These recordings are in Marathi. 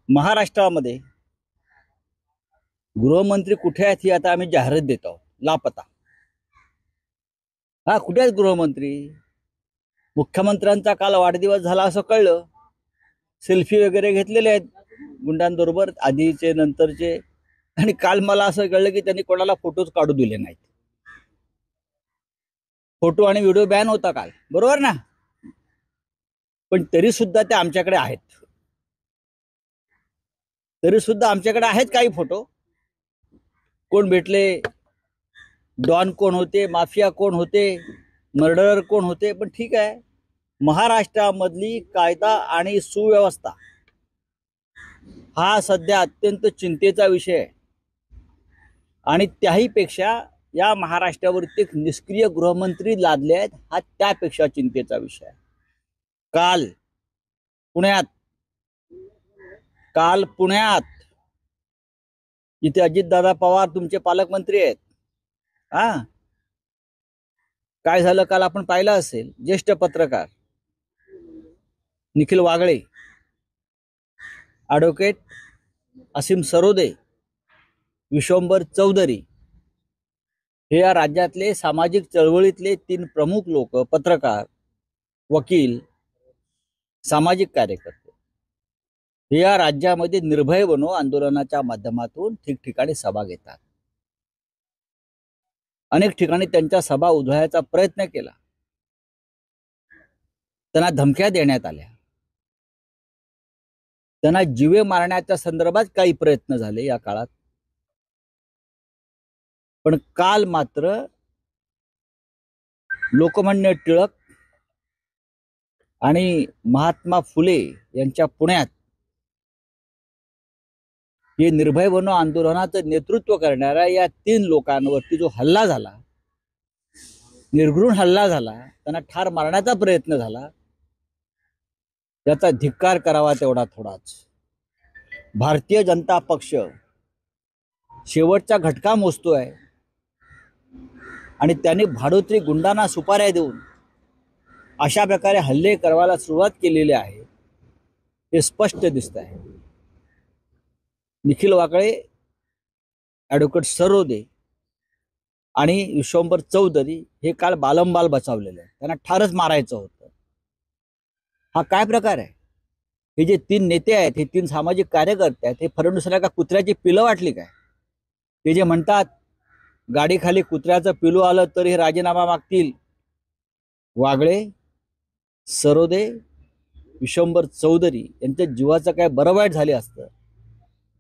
महाराष्ट्रामध्ये गृहमंत्री कुठे आहेत ही आता आम्ही जाहिरात देत आहोत. लापता. हा, कुठे आहेत गृहमंत्री? मुख्यमंत्र्यांचा काल वाढदिवस झाला असं कळलं. सेल्फी वगैरे घेतलेले आहेत गुंडांबरोबर, आधीचे नंतरचे. आणि काल मला असं कळलं की त्यांनी कोणाला फोटोज काढू दिले नाहीत. फोटो आणि व्हिडिओ बॅन होता काल, बरोबर ना? पण तरी सुद्धा ते आमच्याकडे आहेत. तरी सुद्धा आमच्याकडे आहेत काही फोटो. कोण भेटले, डॉन कोण होते, माफिया कोण होते, मर्डरर कोण होते. पण ठीक आहे, महाराष्ट्रामधली कायदा आणि सुव्यवस्था हा सध्या अत्यंत चिंतेचा विषय आहे. आणि त्याही पेक्षा या महाराष्ट्रावरती एक निष्क्रिय गृहमंत्री लादले आहेत, हा त्यापेक्षा चिंतेचा विषय आहे. काल पुण्यात इथे अजितदादा पवार तुमचे पालकमंत्री आहेत. काय झालं काल आपण पाहिलं असेल. ज्येष्ठ पत्रकार निखिल वागळे, ॲडव्होकेट असीम सरोदे, विश्वंभर चौधरी हे या राज्यातले सामाजिक चळवळीतले 3 प्रमुख लोक, पत्रकार, वकील, सामाजिक कार्यकर्ते, हे या राज्यामध्ये निर्भय बनो आंदोलनाच्या माध्यमातून ठिकठिकाणी सभा घेतात. अनेक ठिकाणी त्यांच्या सभा उधळायचा प्रयत्न केला. त्यांना धमक्या देण्यात आल्या. त्यांना जीवे मारण्याच्या संदर्भात काही प्रयत्न झाले या काळात. पण काल मात्र लोकमान्य टिळक आणि महात्मा फुले यांच्या पुण्यात हे निर्भय बनो आंदोलनाचं नेतृत्व करणाऱ्या या 3 लोकांवरती जो हल्ला झाला, निर्घृण हल्ला झाला, त्यांना ठार मारण्याचा प्रयत्न झाला, त्याचा धिक्कार करावा तेवढा थोडाच. भारतीय जनता पक्ष शेवटचा घटका मोजतोय आणि त्यांनी भाडोत्री गुंडांना सुपाऱ्या देऊन अशा प्रकारे हल्ले करायला सुरुवात केलेली आहे, हे स्पष्ट दिसत आहे. निखिल वागळे, ॲडव्होकेट सरोदे आणि विश्वंभर चौधरी हे काल बालंबाल बचावलेले आहेत. त्यांना ठारच मारायचं होतं. हा काय प्रकार आहे? हे जे 3 नेते आहेत, हे 3 सामाजिक कार्यकर्ते आहेत, हे फडणवीसला का कुत्र्याची पिलं वाटली काय? ते जे म्हणतात गाडीखाली कुत्र्याचं पिलू आलं तरी हे राजीनामा मागतील. वागळे, सरोदे, विश्वंभर चौधरी यांच्या जीवाचं काय बरं वाईट झाले असतं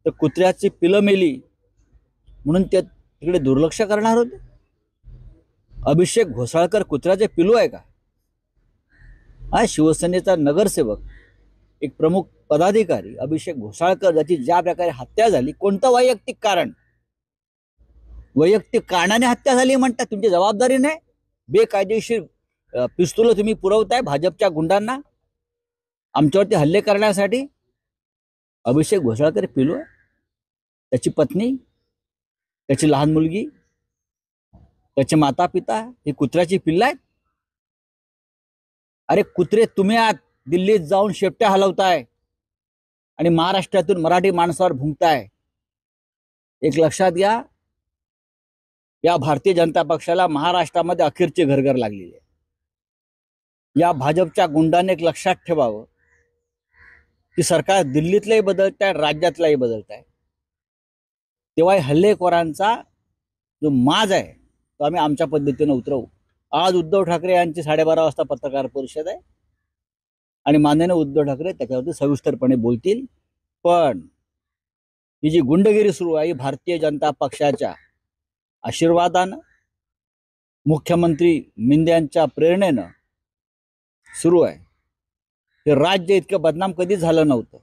तर कुत्र्याची पिलं मेली म्हणून ते तिकडे दुर्लक्ष करणार होते? अभिषेक घोसाळकर कुत्र्याचे पिलू आहे का? हा, शिवसेनेचा नगरसेवक, एक प्रमुख पदाधिकारी अभिषेक घोसाळकर, ज्याची ज्या प्रकारे हत्या झाली, कोणतं वैयक्तिक कारण? वैयक्तिक कारणाने हत्या झाली म्हणतात, तुमची जबाबदारी नाही? बेकायदेशीर पिस्तूल तुम्ही पुरवताय भाजपच्या गुंडांना आमच्यावरती हल्ले करण्यासाठी. अभिषेक घोसाळकर पिलू आहे, त्याची पत्नी, त्याची लहान मुलगी, त्याचे माता पिता हे कुत्र्याची पिल्लं आहेत. अरे कुत्रे, तुम्ही आत दिल्लीत जाऊन शेपट्या हलवताय आणि महाराष्ट्रातून मराठी माणसावर भुंकताय. एक लक्षात घ्या, या भारतीय जनता पक्षाला महाराष्ट्रामध्ये अखेरची घरघर लागलेली आहे. या भाजपच्या गुंडाने एक लक्षात ठेवावं की सरकार दिल्लीतलंही बदलत आहे, राज्यातलाही बदलत आहे. तेव्हा हल्लेखोरांचा जो माज आहे तो आम्ही आमच्या पद्धतीने उतरवू. आज उद्धव ठाकरे यांची 12:30 वाजता पत्रकार परिषद आहे आणि माननीय उद्धव ठाकरे त्याच्यावरती सविस्तरपणे बोलतील. पण ही जी गुंडगिरी सुरू आहे, भारतीय जनता पक्षाच्या आशीर्वादानं, मुख्यमंत्री मिंद्यांच्या प्रेरणेनं सुरू आहे. हे राज्य इतकं बदनाम कधीच झालं नव्हतं.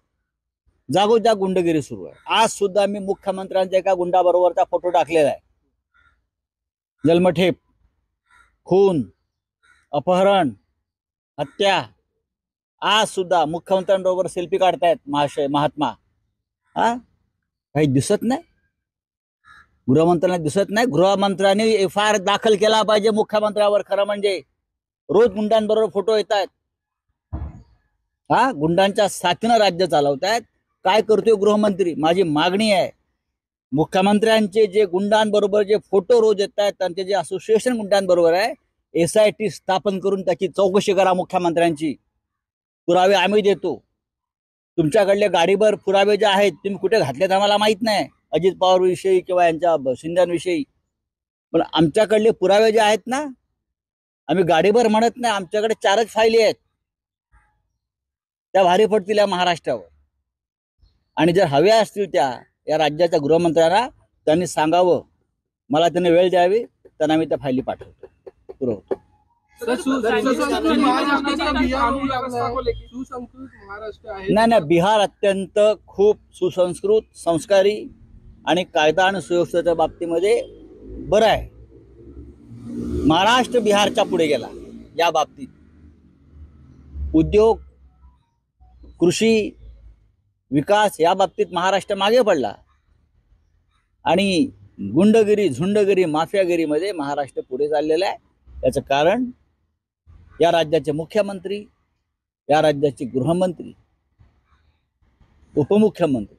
जागोजाग गुंडगिरी सुरू आहे. आज सुद्धा मी मुख्यमंत्र्यांच्या एका गुंडाबरोबरचा फोटो टाकलेला आहे. जन्मठेप, खून, अपहरण, हत्या. आज सुद्धा मुख्यमंत्र्यांबरोबर सेल्फी काढतायत महात्मा. काही दिसत नाही? गृहमंत्र्यांना दिसत नाही? गृहमंत्र्यांनी FIR दाखल केला पाहिजे मुख्यमंत्र्यावर. खरं म्हणजे रोज गुंडांबरोबर फोटो येत आहेत. गुंडांच्या साथीनं राज्य चालवतायत. काय करतोय गृहमंत्री? माझी मागणी आहे, मुख्यमंत्र्यांचे जे गुंडांबरोबर जे फोटो रोज येत आहेत, त्यांचे जे असोसिएशन गुंडांबरोबर आहे, SIT स्थापन करून त्याची चौकशी करा मुख्यमंत्र्यांची. पुरावे आम्ही देतो. तुमच्याकडले गाडीभर पुरावे जे आहेत तुम्ही कुठे घातलेत आम्हाला माहित नाही, अजित पवार विषयी किंवा यांच्या शिंदेविषयी. पण आमच्याकडले पुरावे जे आहेत ना, आम्ही गाडीभर म्हणत नाही, आमच्याकडे 4च फायली आहेत, त्या भारी पडतील या महाराष्ट्रावर. आणि जर हव्या असतील त्या या राज्याच्या गृहमंत्र्यांना, त्यांनी सांगावं, मला त्यांनी वेळ द्यावी, त्यांना मी त्या फायली पाठवतो, पुरवतो. नाही, बिहार अत्यंत खूप सुसंस्कृत, संस्कारी आणि कायदा आणि सुव्यवस्थेच्या बाबतीमध्ये बरं आहे. महाराष्ट्र बिहारच्या पुढे गेला या बाबतीत. उद्योग, कृषी, विकास या बाबतीत महाराष्ट्र मागे पडला आणि गुंडगिरी, झुंडगिरी, माफियागिरीमध्ये महाराष्ट्र पुढे चाललेला आहे. याचं कारण या राज्याचे मुख्यमंत्री, या राज्याचे गृहमंत्री, उपमुख्यमंत्री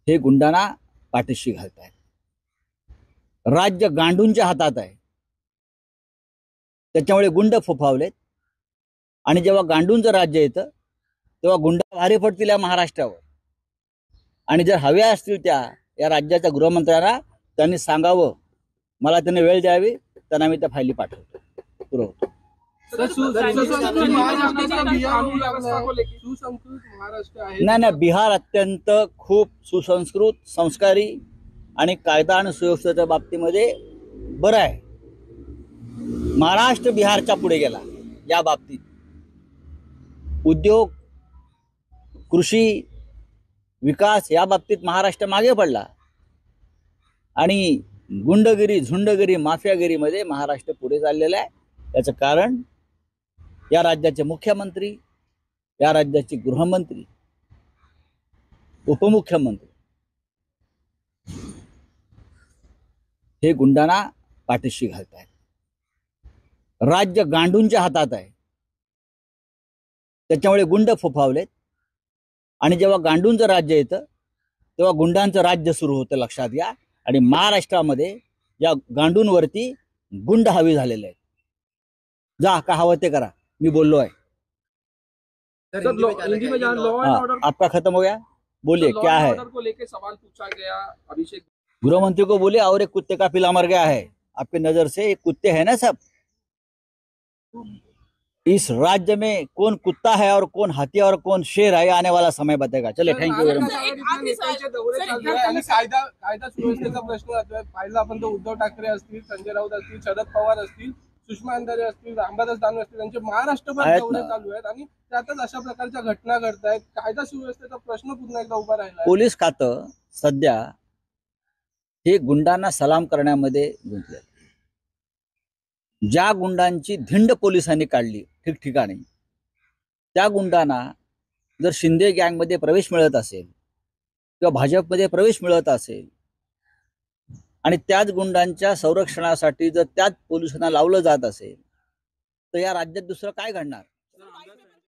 हे गुंडांना पाठीशी घालत आहेत. राज्य गांडूंच्या हातात आहे, त्याच्यामुळे गुंड फोफावलेत. आणि जेव्हा गांडूंचं राज्य येतं तेव्हा गुंड भारी पडतील या महाराष्ट्रावर. आणि जर हव्या असतील त्या या राज्याच्या गृहमंत्र्यांना, त्यांनी सांगावं, मला त्यांनी वेळ द्यावी, त्यांना मी त्या फायली पाठवतो, पुरवतो. नाही, बिहार अत्यंत खूप सुसंस्कृत, संस्कारी आणि कायदा आणि सुव्यवस्थेच्या बाबतीमध्ये बरं आहे. महाराष्ट्र बिहारच्या पुढे गेला या बाबतीत. उद्योग, कृषी, विकास या बाबतीत महाराष्ट्र मागे पडला आणि गुंडगिरी, झुंडगिरी, माफियागिरीमध्ये महाराष्ट्र पुढे चाललेला आहे. याचं कारण या राज्याचे मुख्यमंत्री, या राज्याचे गृहमंत्री, उपमुख्यमंत्री हे गुंडांना पाठीशी घालत आहेत. राज्य गांडूंच्या हातात आहे, त्याच्यामुळे गुंड फोफावलेत. आणि जेव्हा गांडूंचं राज्य येतं तेव्हा गुंडांचं राज्य सुरू होतं, लक्षात घ्या. आणि महाराष्ट्रामध्ये या गांडूंवरती गुंड हवी झालेले आहेत. जा, का हवं ते करा, मी बोललो आहे. आपका खत्म हो गया, बोलिए क्या है. सवाल पूछा गया अभिषेक गृहमंत्री को बोले, और एक कुत्ते का पिला मर गया है आपकी नजर से. एक कुत्ते हैं ना सब. इस राज्य में कौन कुत्ता है और कौन हाथी और कौन शेर है, आने वाला समय बताएगा. चले, थँक्यू व्हेरी मच. कायदा सुव्यवस्थेचा प्रश्न जातोय. पाहिला आपण तो उद्धव ठाकरे असतील, संजय राऊत असतील, शरद पवार असतील, सुषमा अंधारे असतील, रामदास दानवे असतील, त्यांचे महाराष्ट्रभर दौरे चालू आहेत आणि त्यातच अशा प्रकारच्या घटना घडतायत. कायदा सुव्यवस्थेचा प्रश्न पुन्हा एकदा उभा राहिला. पोलीस खातं सध्या हे गुंडांना सलाम करण्यामध्ये गुंतले. ज्या गुंडांची धिंड पोलिसांनी काढली ठिकठिकाणी, त्या गुंडांना जर शिंदे गँगमध्ये प्रवेश मिळत असेल किंवा भाजपमध्ये प्रवेश मिळत असेल आणि त्याच गुंडांच्या संरक्षणासाठी जर त्याच पोलिसांना लावलं जात असेल, तर या राज्यात दुसरं काय घडणार.